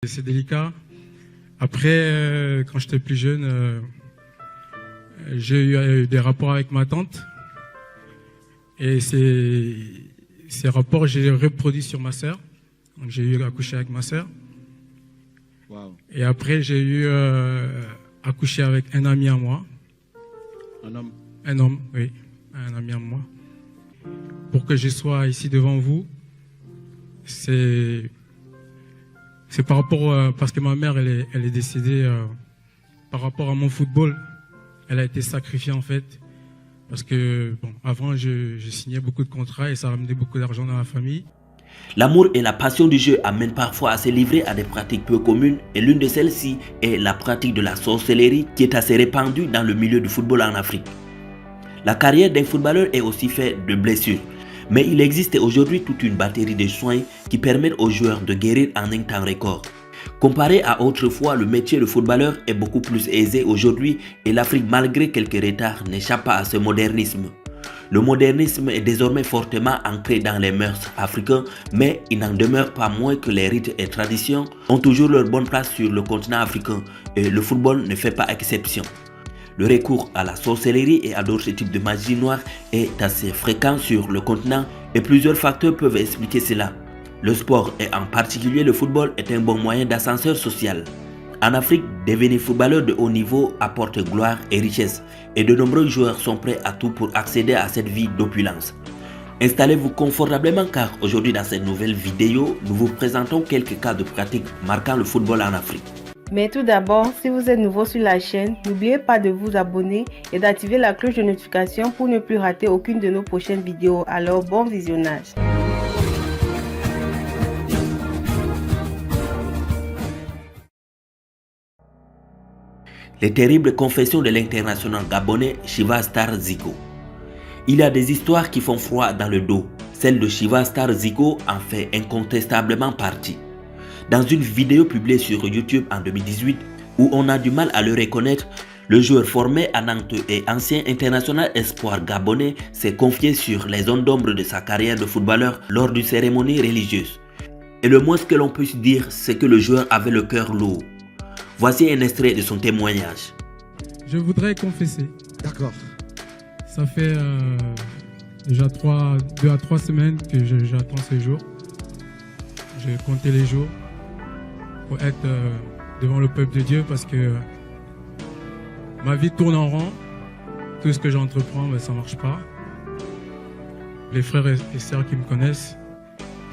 C'est délicat. Après, quand j'étais plus jeune, j'ai eu des rapports avec ma tante. Et ces rapports, j'ai reproduit sur ma sœur. Donc j'ai eu accouché avec ma sœur. Wow. Et après, j'ai eu accouché avec un ami à moi. Un homme? Un homme, oui. Un ami à moi. Pour que je sois ici devant vous, c'est par rapport parce que ma mère elle est décédée par rapport à mon football. Elle a été sacrifiée en fait parce que bon, avant je signais beaucoup de contrats et ça ramenait beaucoup d'argent dans la famille. L'amour et la passion du jeu amènent parfois à se livrer à des pratiques peu communes et l'une de celles-ci est la pratique de la sorcellerie qui est assez répandue dans le milieu du football en Afrique. La carrière d'un footballeur est aussi faite de blessures. Mais il existe aujourd'hui toute une batterie de soins qui permettent aux joueurs de guérir en un temps record. Comparé à autrefois, le métier de footballeur est beaucoup plus aisé aujourd'hui et l'Afrique, malgré quelques retards, n'échappe pas à ce modernisme. Le modernisme est désormais fortement ancré dans les mœurs africains, mais il n'en demeure pas moins que les rites et traditions ont toujours leur bonne place sur le continent africain et le football ne fait pas exception. Le recours à la sorcellerie et à d'autres types de magie noire est assez fréquent sur le continent et plusieurs facteurs peuvent expliquer cela. Le sport et en particulier le football est un bon moyen d'ascenseur social. En Afrique, devenir footballeur de haut niveau apporte gloire et richesse et de nombreux joueurs sont prêts à tout pour accéder à cette vie d'opulence. Installez-vous confortablement car aujourd'hui dans cette nouvelle vidéo, nous vous présentons quelques cas de pratique marquant le football en Afrique. Mais tout d'abord, si vous êtes nouveau sur la chaîne, n'oubliez pas de vous abonner et d'activer la cloche de notification pour ne plus rater aucune de nos prochaines vidéos. Alors bon visionnage. Les terribles confessions de l'international gabonais Chiva Star Zico. Il y a des histoires qui font froid dans le dos. Celle de Chiva Star Zico en fait incontestablement partie. Dans une vidéo publiée sur YouTube en 2018, où on a du mal à le reconnaître, le joueur formé à Nantes et ancien international espoir gabonais s'est confié sur les zones d'ombre de sa carrière de footballeur lors d'une cérémonie religieuse. Et le moins que l'on puisse dire, c'est que le joueur avait le cœur lourd. Voici un extrait de son témoignage. Je voudrais confesser. D'accord. Ça fait déjà 2 à 3 semaines que j'attends ce jour. J'ai compté les jours pour être devant le peuple de Dieu parce que ma vie tourne en rond. Tout ce que j'entreprends, ça ne marche pas. Les frères et sœurs qui me connaissent,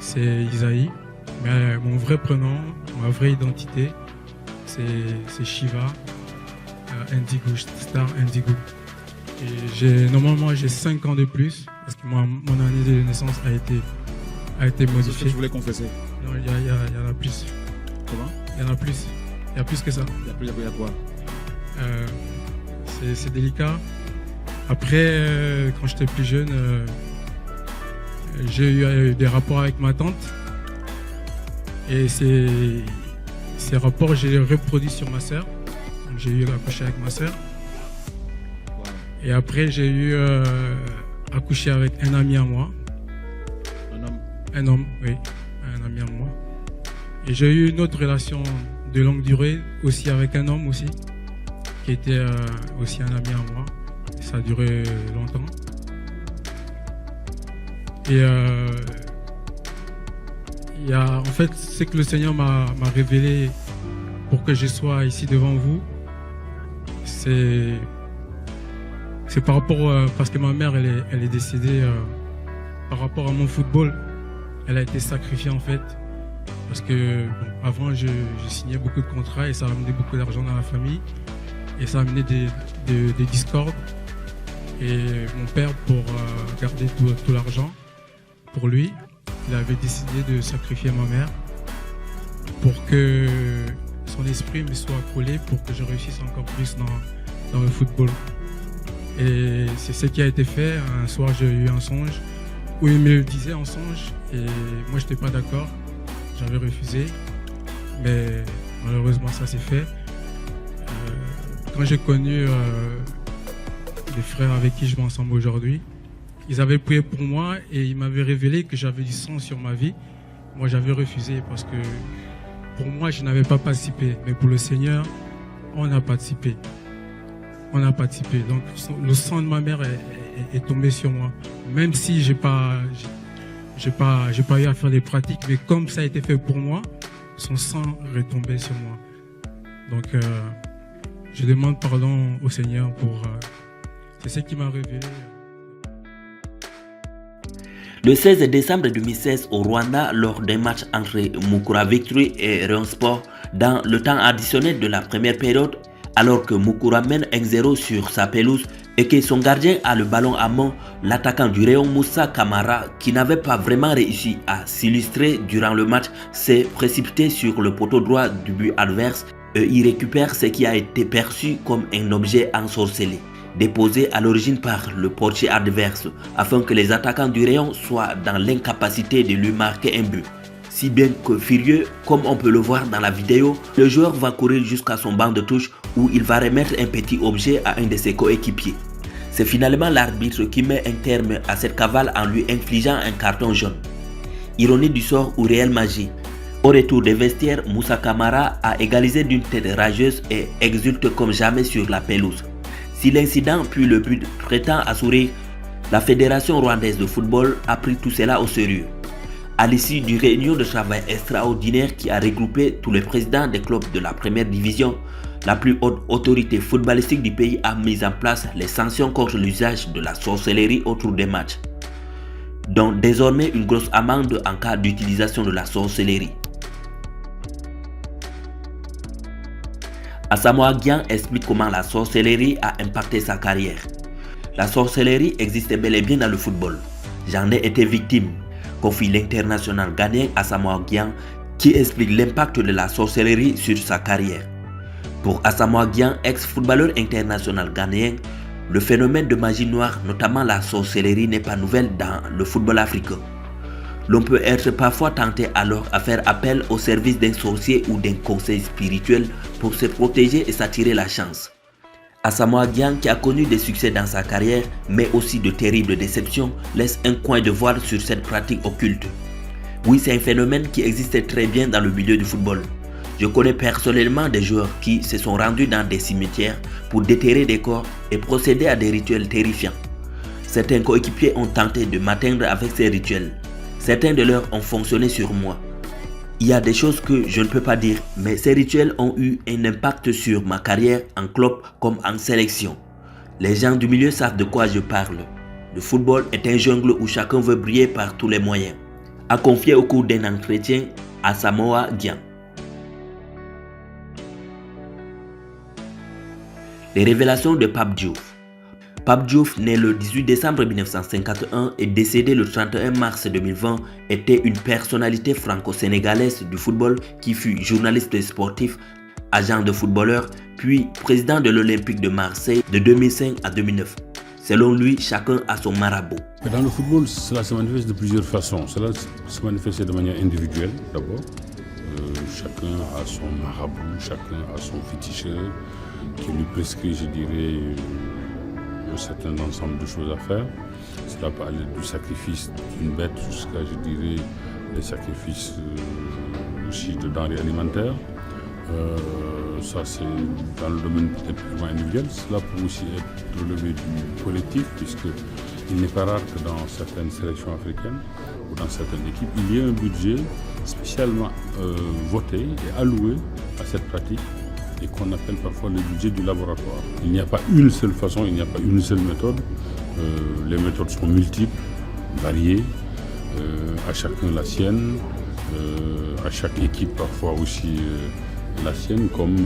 c'est Isaïe. Mais mon vrai prénom, ma vraie identité, c'est Chiva Indigo, Star Indigo. Et normalement j'ai 5 ans de plus parce que mon année de naissance a été modifiée. C'est ce que tu voulais confesser? Non, il y en a plus. Comment? Il y en a plus. Il y a plus que ça. Il y a quoi? C'est délicat. Après, quand j'étais plus jeune, j'ai eu des rapports avec ma tante. Et ces rapports, j'ai reproduit sur ma sœur. J'ai eu accouché avec ma sœur. Wow. Et après, j'ai eu accouché avec un ami à moi. Un homme? Un homme, oui. Un ami à moi. Et j'ai eu une autre relation de longue durée aussi avec un homme aussi, qui était aussi un ami à moi. Ça a duré longtemps. Et en fait, ce que le Seigneur m'a révélé pour que je sois ici devant vous, c'est par rapport, parce que ma mère elle est décédée par rapport à mon football. Elle a été sacrifiée en fait. Parce que bon, avant, je signais beaucoup de contrats et ça ramenait beaucoup d'argent dans la famille. Et ça amenait des discordes. Et mon père, pour garder tout l'argent pour lui, il avait décidé de sacrifier ma mère pour que son esprit me soit collé, pour que je réussisse encore plus dans le football. Et c'est ce qui a été fait. Un soir, j'ai eu un songe où il me le disait en songe et moi, je n'étais pas d'accord. J'avais refusé, mais malheureusement ça s'est fait. Quand j'ai connu les frères avec qui je vais ensemble aujourd'hui, ils avaient prié pour moi et ils m'avaient révélé que j'avais du sang sur ma vie. Moi j'avais refusé parce que pour moi, je n'avais pas participé. Mais pour le Seigneur, on a participé. On a participé. Donc, le sang de ma mère est tombé sur moi. Même si j'ai pas eu à faire des pratiques, mais comme ça a été fait pour moi, son sang est retombé sur moi. Donc, je demande pardon au Seigneur pour... c'est ce qui m'a révélé. Le 16 décembre 2016 au Rwanda, lors d'un match entre Mukura Victory et Rayon Sport, dans le temps additionnel de la première période, alors que Mukura mène 1-0 sur sa pelouse et que son gardien a le ballon à main, l'attaquant du Rayon Moussa Kamara, qui n'avait pas vraiment réussi à s'illustrer durant le match, s'est précipité sur le poteau droit du but adverse et y récupère ce qui a été perçu comme un objet ensorcelé, déposé à l'origine par le portier adverse, afin que les attaquants du Rayon soient dans l'incapacité de lui marquer un but. Si bien que furieux, comme on peut le voir dans la vidéo, le joueur va courir jusqu'à son banc de touche où il va remettre un petit objet à un de ses coéquipiers. C'est finalement l'arbitre qui met un terme à cette cavale en lui infligeant un carton jaune. Ironie du sort ou réelle magie. Au retour des vestiaires, Moussa Kamara a égalisé d'une tête rageuse et exulte comme jamais sur la pelouse. Si l'incident puis le but prétend à sourire, la Fédération rwandaise de football a pris tout cela au sérieux. À l'issue d'une réunion de travail extraordinaire qui a regroupé tous les présidents des clubs de la première division, la plus haute autorité footballistique du pays a mis en place les sanctions contre l'usage de la sorcellerie autour des matchs, dont désormais une grosse amende en cas d'utilisation de la sorcellerie. Asamoah Gyan explique comment la sorcellerie a impacté sa carrière. La sorcellerie existait bel et bien dans le football. J'en ai été victime, confie l'international ghanéen Asamoah Gyan, qui explique l'impact de la sorcellerie sur sa carrière. Pour Asamoah Gyan, ex-footballeur international ghanéen, le phénomène de magie noire, notamment la sorcellerie, n'est pas nouvelle dans le football africain. L'on peut être parfois tenté alors à faire appel au service d'un sorcier ou d'un conseil spirituel pour se protéger et s'attirer la chance. Asamoah Gyan, qui a connu des succès dans sa carrière, mais aussi de terribles déceptions, laisse un coin de voile sur cette pratique occulte. Oui, c'est un phénomène qui existait très bien dans le milieu du football. Je connais personnellement des joueurs qui se sont rendus dans des cimetières pour déterrer des corps et procéder à des rituels terrifiants. Certains coéquipiers ont tenté de m'atteindre avec ces rituels. Certains de leurs ont fonctionné sur moi. Il y a des choses que je ne peux pas dire, mais ces rituels ont eu un impact sur ma carrière en club comme en sélection. Les gens du milieu savent de quoi je parle. Le football est un jungle où chacun veut briller par tous les moyens, a confié au cours d'un entretien Asamoah Gyan. Les révélations de Pape Diouf. Pape Diouf, né le 18 décembre 1951 et décédé le 31 mars 2020, était une personnalité franco-sénégalaise du football qui fut journaliste sportif, agent de footballeur, puis président de l'Olympique de Marseille de 2005 à 2009. Selon lui, chacun a son marabout. Dans le football, cela se manifeste de plusieurs façons. Cela se manifeste de manière individuelle d'abord. Chacun a son marabout, chacun a son féticheur qui lui prescrit, je dirais, un certain ensemble de choses à faire. Cela peut aller du sacrifice d'une bête jusqu'à, je dirais, des sacrifices aussi de denrées alimentaires. Ça, c'est dans le domaine peut-être purement individuel. Cela peut aussi être relevé du collectif, puisqu'il n'est pas rare que dans certaines sélections africaines ou dans certaines équipes, il y ait un budget spécialement voté et alloué à cette pratique et qu'on appelle parfois le budget du laboratoire. Il n'y a pas une seule façon, il n'y a pas une seule méthode. Les méthodes sont multiples, variées, à chacun la sienne, à chaque équipe parfois aussi la sienne, comme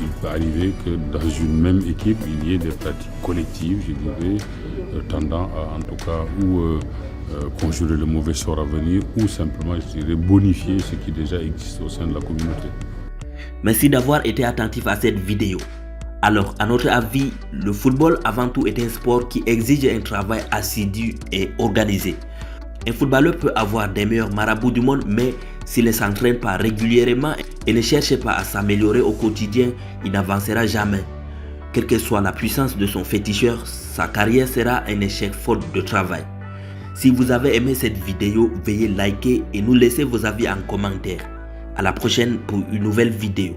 il peut arriver que dans une même équipe, il y ait des pratiques collectives, je dirais, tendant à, en tout cas, ou conjurer le mauvais sort à venir, ou simplement, je dirais, bonifier ce qui déjà existe au sein de la communauté. Merci d'avoir été attentif à cette vidéo. Alors, à notre avis, le football avant tout est un sport qui exige un travail assidu et organisé. Un footballeur peut avoir des meilleurs marabouts du monde, mais s'il ne s'entraîne pas régulièrement et ne cherche pas à s'améliorer au quotidien, il n'avancera jamais. Quelle que soit la puissance de son féticheur, sa carrière sera un échec faute de travail. Si vous avez aimé cette vidéo, veuillez liker et nous laisser vos avis en commentaire. À la prochaine pour une nouvelle vidéo.